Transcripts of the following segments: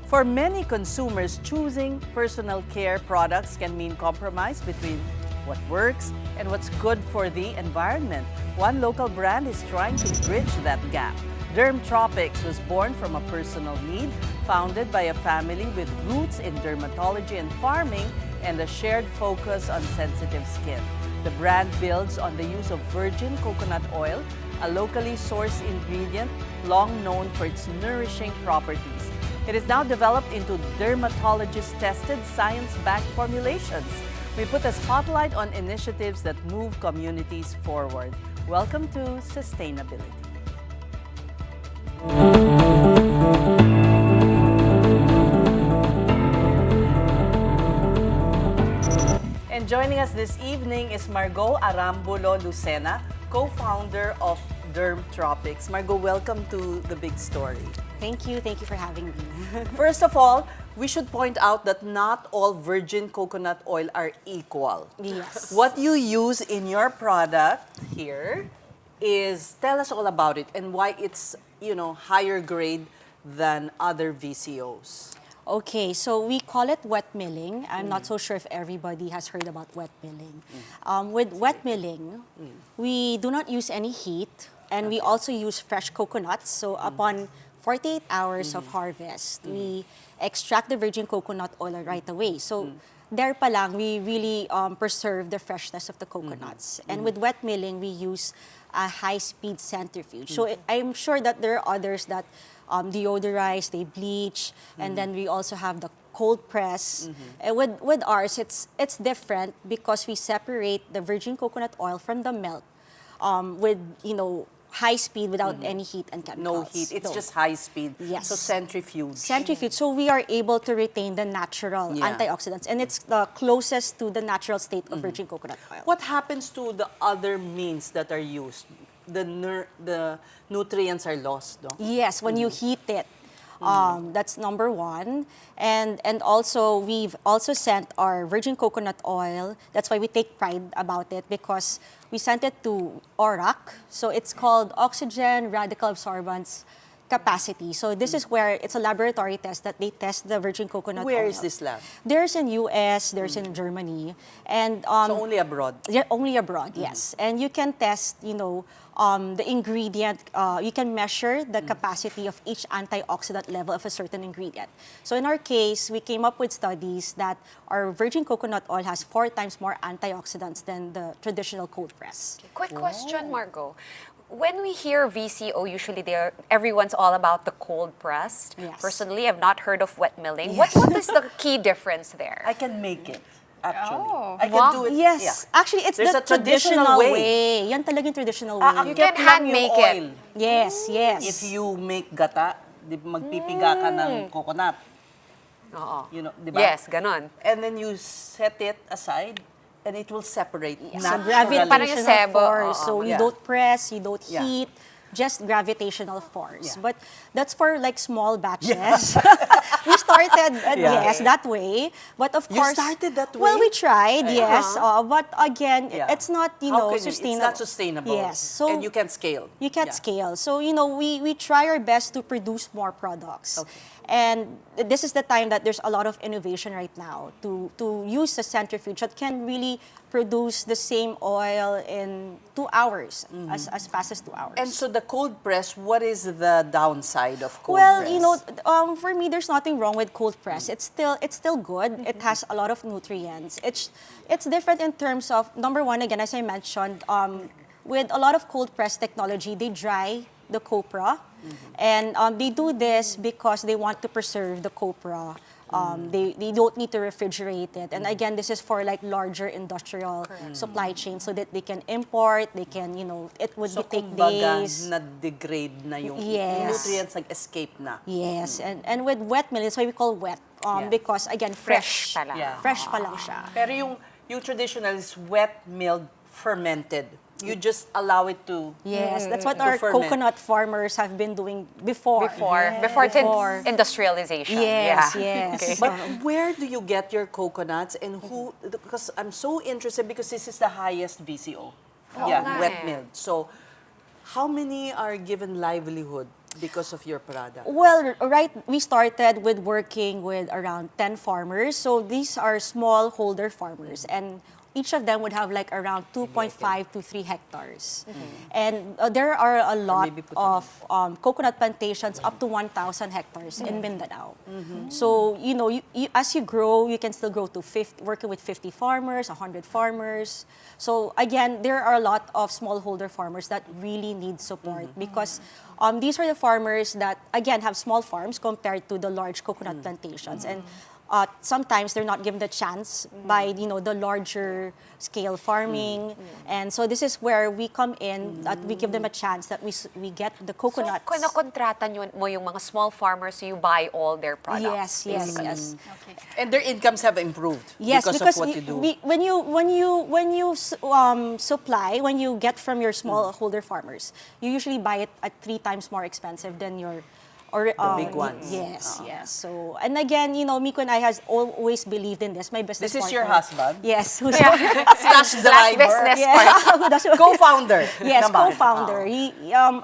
For many consumers, choosing personal care products can mean compromise between what works and what's good for the environment. One local brand is trying to bridge that gap. Dermtropics was born from a personal need, founded by a family with roots in dermatology and farming and a shared focus on sensitive skin. The brand builds on the use of virgin coconut oil, a locally sourced ingredient long known for its nourishing properties. It is now developed into dermatologist-tested, science-backed formulations. We put a spotlight on initiatives that move communities forward. Welcome to Sustainability. And joining us this evening is Margaux Arambulo-Lucena, co-founder of Dermtropics. Margaux, welcome to The Big Story. Thank you for having me. First of all, we should point out that not all virgin coconut oil are equal. Yes. What you use in your product here is, tell us all about it and why it's, higher grade than other VCOs. Okay, so we call it wet milling. I'm not so sure if everybody has heard about wet milling. With wet milling, we do not use any heat, and we also use fresh coconuts. So upon 48 hours of harvest, we extract the virgin coconut oil right away. So there pa lang, we really preserve the freshness of the coconuts. And with wet milling, we use a high-speed centrifuge. So I'm sure that there are others that deodorize, they bleach, and then we also have the cold press. And with ours, it's different because we separate the virgin coconut oil from the milk with, high speed without any heat and chemicals. No heat, it's just high speed. Yes. So centrifuge. Centrifuge, so we are able to retain the natural antioxidants, and it's the closest to the natural state of virgin coconut oil. What happens to the other means that are used? The nutrients are lost, no? Yes, when you heat it. That's number one. And also, we've also sent our virgin coconut oil. That's why we take pride about it, because we sent it to ORAC. So it's called Oxygen Radical Absorbance Capacity. So this is where it's a laboratory test that they test the virgin coconut oil. Where is this lab? There's in US, there's in Germany. And So only abroad? yeah, only abroad, yes. And you can test, the ingredient, you can measure the capacity of each antioxidant level of a certain ingredient. So in our case, we came up with studies that our virgin coconut oil has 4 times more antioxidants than the traditional cold press. Quick question, Margaux. When we hear VCO, usually everyone's all about the cold pressed. Yes. Personally, I've not heard of wet milling. What is the key difference there? I can make it, actually. Oh, I can wow. do it. Yes, Yeah. actually, it's There's the a traditional traditional way. way. Yan talaga yung traditional way. Ang You can kep lang hand yung make oil. it. Yes, yes. If you make gata, magpipiga ka ng coconut. Oo. Di ba? Yes, ganon. And then you set it aside and it will separate So naturally. Parang yung gravitational sebo, force. So you Yeah. don't press, you don't Yeah. heat, just gravitational force. Yeah. But that's for like small batches. We started, yes, that way. But of You course, started that well, way? we tried, yes. But again, Yeah. it's not, How can sustainable. It's not sustainable. Yes. So and you can scale. you can't Yeah. scale. So, we try our best to produce more products. Okay. And this is the time that there's a lot of innovation right now to use a centrifuge that can really produce the same oil in 2 hours, as fast as 2 hours. And so the cold press, what is the downside of cold well, press? for me, there's nothing wrong with cold press. It's still good. It has a lot of nutrients. It's different in terms of, number one, again, as I mentioned, with a lot of cold press technology, they dry the copra, and they do this because they want to preserve the copra. They don't need to refrigerate it. And again, this is for like larger industrial supply chain, so that they can import, they can, it would So take kumbaga, days. na-degrade na yung Yes. nutrients, nag-escape na. Yes, and with wet milling, that's why we call wet, Yeah. because again, fresh. pa lang. Yeah. Fresh pa lang siya. Pero yung traditional is wet milled, fermented. You just allow it to... Yes, that's what To our ferment. coconut farmers have been doing before. Before it's industrialization. Yes, Yeah. yes. Okay. But where do you get your coconuts and who? Because I'm so interested because this is the highest VCO. Oo nga wet eh. milled. So, how many are given livelihood because of your product? Well, right, we started with working with around 10 farmers. So these are smallholder farmers, and each of them would have like around 2.5 to 3 hectares. And there are a lot maybe put it of coconut plantations up to 1,000 hectares in Mindanao. So, as you grow, you can still grow to working with 50 farmers, 100 farmers. So again, there are a lot of smallholder farmers that really need support because these are the farmers that, again, have small farms compared to the large coconut plantations. And sometimes they're not given the chance by the larger scale farming, and so this is where we come in, that we give them a chance that we get the coconuts. So, kinokontrata mo yung mga small farmers, so you buy all their products. Yes. Okay. And their incomes have improved Yes, because of what you do. when you supply, when you get from your smallholder farmers, you usually buy it at 3 times more expensive than your big ones. Yes. So, and again, Miko and I has always believed in this. My business This is partner. your husband? Yes. Who's Slash driver? business Yeah. Co-founder? Yes, naman. co-founder. He,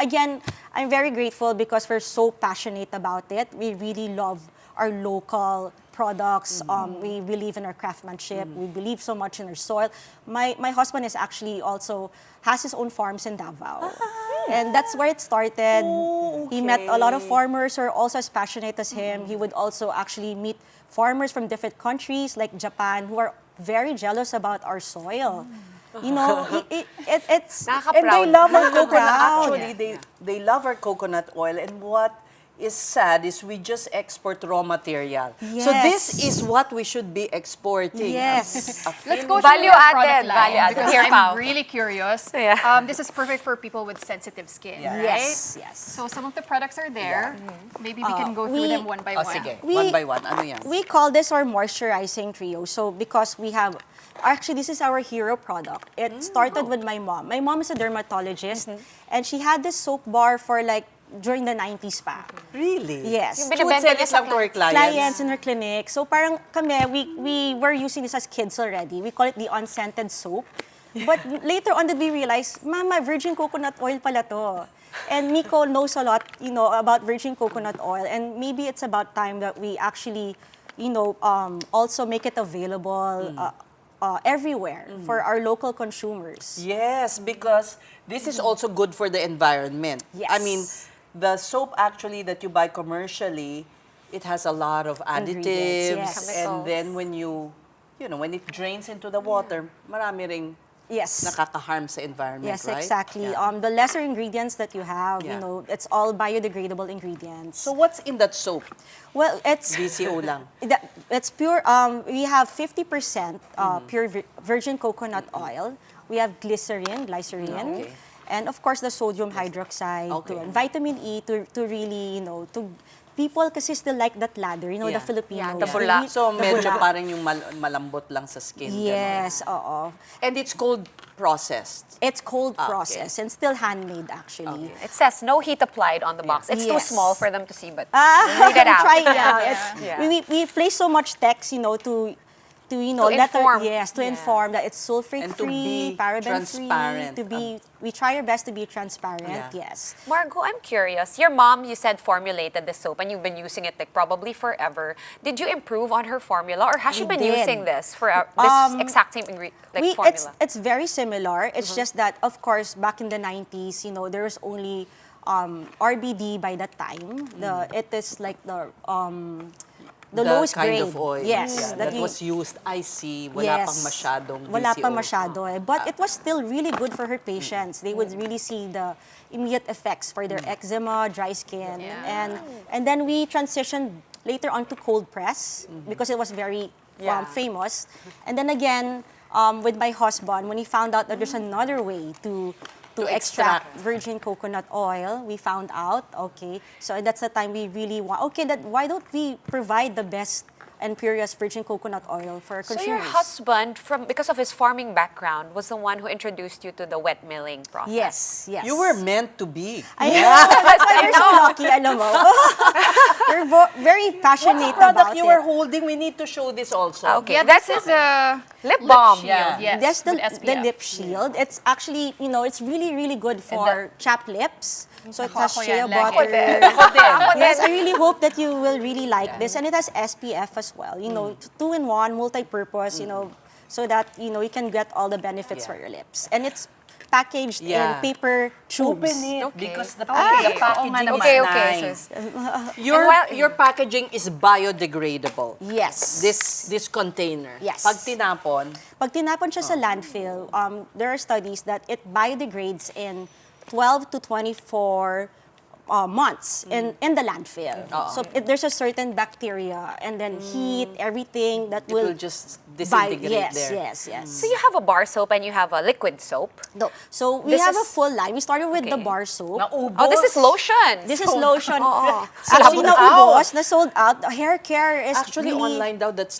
again, I'm very grateful because we're so passionate about it. We really love our local products. We believe in our craftsmanship. We believe so much in our soil. My husband is actually also has his own farms in Davao. And that's where it started. Oh, He met a lot of okay. farmers who are also as passionate as him. He would also actually meet farmers from different countries like Japan who are very jealous about our soil. It's And they love our coconut. Proud. Actually, they love our coconut oil. And what is sad is we just export raw material. So this Yes. is what we should be exporting. Yes. Let's go Value to your added, product line value added. because Here, I'm Pao. really curious. Yeah. This is perfect for people with sensitive skin, Yeah. right? Yes. So some of the products are there. Maybe we can go through we- them one by Oh, one. sige. We- One by one. Ano yan? We call this our moisturizing trio. So because we have, actually this is our hero product. It started with my mom. My mom is a dermatologist and she had this soap bar for like during the 90s pa. Really? Yes. Yung She would binibenta sell niya it sa lang to her clients. Clients in her clinic. So parang kami, we were using this as kids already. We call it the unscented soap. But later on did we realize, Mama, virgin coconut oil pala to. And Miko knows a lot, about virgin coconut oil. And maybe it's about time that we actually, also make it available everywhere for our local consumers. Yes, because this is also good for the environment. Yes. I mean, the soap actually that you buy commercially, it has a lot of additives. Ingredients, yes. And then when when it drains into the water, marami ring Yes. nakaka-harm sa environment, Yes, right? exactly. Yeah. The lesser ingredients that you have, Yeah. it's all biodegradable ingredients. So what's in that soap? well, it's VCO lang. It's pure. We have 50% pure virgin coconut oil. We have glycerin, Okay. and of course the sodium hydroxide, Okay. and vitamin E to really, to people kasi still like that lather, the Yeah. Filipinos. Yeah, the they bula. really- So the medyo bula. parang yung malambot lang sa skin. ganon. Yes, oo. And it's cold processed. It's cold okay. process and still handmade actually. Okay. It says no heat applied on the box. It's too Yes. small for them to see, but read it out. Try it out. Yeah. We place so much text, to inform. to Yeah. inform that it's sulfate And to free, be paraben transparent. free. We try our best to be transparent. Yeah. Yes. Margaux, I'm curious. Your mom, you said, formulated the soap and you've been using it like probably forever. Did you improve on her formula or has she We been did. using this for this exact same formula? It's very similar. It's just that, of course, back in the 90s, there was only RBD by that time. It is like the lowest kind grade. of oil. Yes. that we- was used, I see. Wala pang masyadong VCO. Wala pa masyado eh. But it was still really good for her patients. They would really see the immediate effects for their eczema, dry skin. Yeah. And then we transitioned later on to cold press because it was very famous. And then again, with my husband, when he found out that there's another way to extract virgin coconut oil, we found out, okay, so that's the time we really want, why don't we provide the best and purest virgin coconut oil for our So consumers? your husband, because of his farming background, was the one who introduced you to the wet milling process. Yes. You were meant to be. I know, that's why we're so lucky, alam mo. We're very passionate What's the product about you it. were holding? We need to show this also. Okay. Yeah, this is a Lip balm. shield. Yeah. Yes, That's the with SPF. lip shield. It's actually, it's really, really good for chapped lips, So it has Ako shea yan, lagi. butter. Ako din. Yes, I really hope that you will really like this. And it has SPF as well. You know, two-in-one, multi-purpose, you know, so that, you know, you can get all the benefits Yeah. for your lips. And it's packaged Yeah. in paper tubes. Open it Okay. because the, Okay. the packaging Oo nga is naman. Okay, nice. sis. Your, And while- your packaging is biodegradable. Yes. This container. Yes. Pag tinapon, Pag tinapon siya sa landfill, there are studies that it biodegrades in 12 to 24 months in the landfill. So there's a certain bacteria and then heat, everything that it will will just disintegrate yes, there. yes. So you have a bar soap and you have a liquid soap. No, so we This have a is- full line. We started with the Okay. bar soap. Naubos. Oh, this is lotion. This is lotion. Oo. Actually, Sold out. naubos, na sold out. Hair care is Actually, really, online daw, that's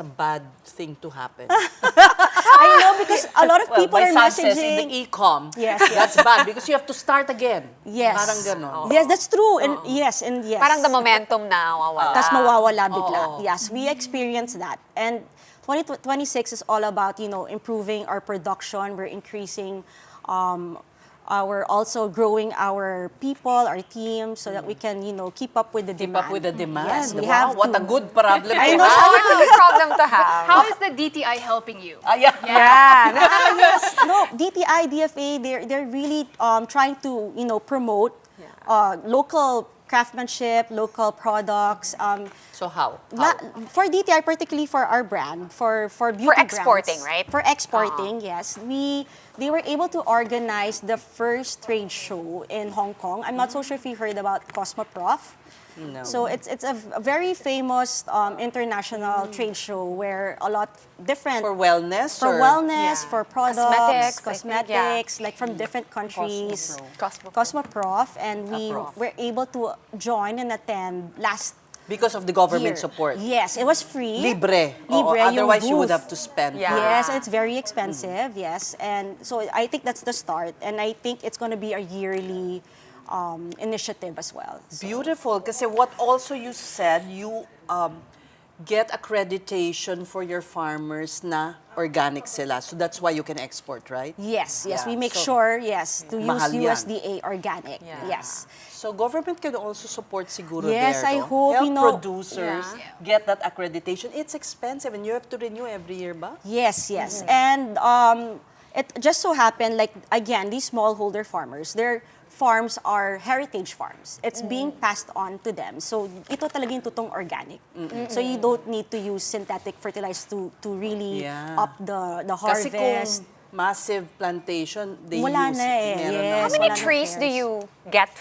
a bad thing to happen. I know because a lot of people my are son says in messaging. the e-com, Yes, that's bad because you have to start again. Yes. Parang ganon. Yes, that's true. And yes, and yes. Parang the momentum na wawala. Tapos mawawala bigla. Oo. Yes, we experienced that. And 2026 is all about, you know, improving our production. We're increasing we're also growing our people, our team, so that we can, you know, keep up with the Keep demand. up with the demand. Yes, we Wow, have what to. a good problem I to know, have. Oh, it's a good problem to have. How is the DTI helping you? Yeah. Yes, no, DTI, DFA, they're really trying to, you know, promote local craftsmanship, local products. So how? For DTI, particularly for our brand, for beauty exporting, brands, right? For exporting, yes. They were able to organize the first trade show in Hong Kong. I'm not so sure if you heard about Cosmoprof. No. So it's a very famous international trade show where a lot different For wellness? for or? wellness, Yeah. for products, Cosmetics, I think, cosmetics, like from different countries. Cosmoprof. Cosmoprof, and we Prof. were able to join and attend last Because of the government year. support. Yes, it was free. Libre. Oo, Libre, yung otherwise you would booth. have to spend. Yeah. for- Yes, and it's very expensive, yes. And so I think that's the start. And I think it's going to be a yearly initiative as well. So, Beautiful. Kasi what also you said, you get accreditation for your farmers na organic sila. So that's why you can export, right? yes, Yeah, we make so- sure, yes, to use Mahal yan. USDA organic. Yeah. Yes. So government can also support siguro Yes, there. I no? hope, Help you know- producers Yeah. get that accreditation. It's expensive and you have to renew every year ba? Yes, yes. And it just so happened, like, again, these smallholder farmers, their farms are heritage farms. It's being passed on to them. So, ito talaga yung tutong organic. So, you don't need to use synthetic fertilizer to really Yeah. up the Kasi kung harvest. massive plantation, they Wala use na eh, meron na. yes. How many Wala nang trees do cares. you get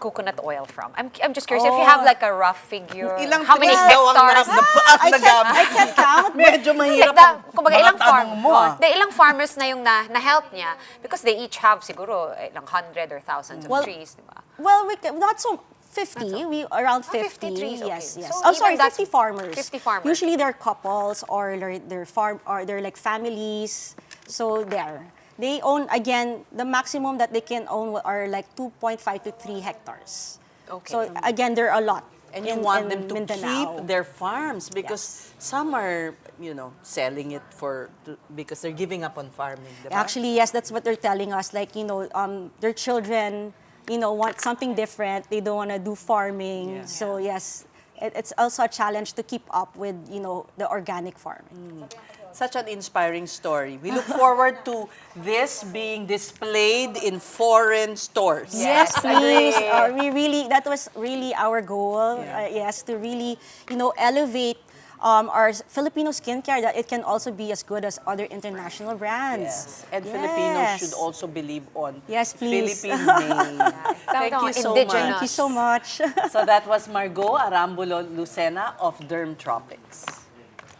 coconut oil from? I'm just curious if you have like a rough figure. Ilang how many trees daw ang hectares? I can't count. Medyo mahirap Like ang kumbaga, mga ilang farm, tanong mo. ah. ilang farmers na yung na-help niya because they each have siguro ilang hundred or thousands of Well, trees, di ba? Well, not so 50. We around 50 50. trees, okay. Yes, yes. So Oh, even sorry, that's 50 farmers. 50 farmers. Usually they're couples or they're farm or they're like families. So there. They own, again, the maximum that they can own are like 2.5 to 3 hectares. Okay. So again, there are a lot. And you in- want in them to Mindanao. keep their farms because some are, selling it because they're giving up on farming, diba? Actually, yes, that's what they're telling us. Like, their children, want something different. They don't want to do farming. Yeah. So, yes, it's also a challenge to keep up with, the organic farming. Such an inspiring story. We look forward to this being displayed in foreign stores. Yes, please. agree. That was really our goal. Yes, to really, elevate our Filipino skincare, that it can also be as good as other international brands. Yes. And Filipinos should also believe on Yes, please. Philippine made. Thank you so Indigenous. Thank much. you so much. So that was Margaux Arambulo-Lucena of Dermtropics.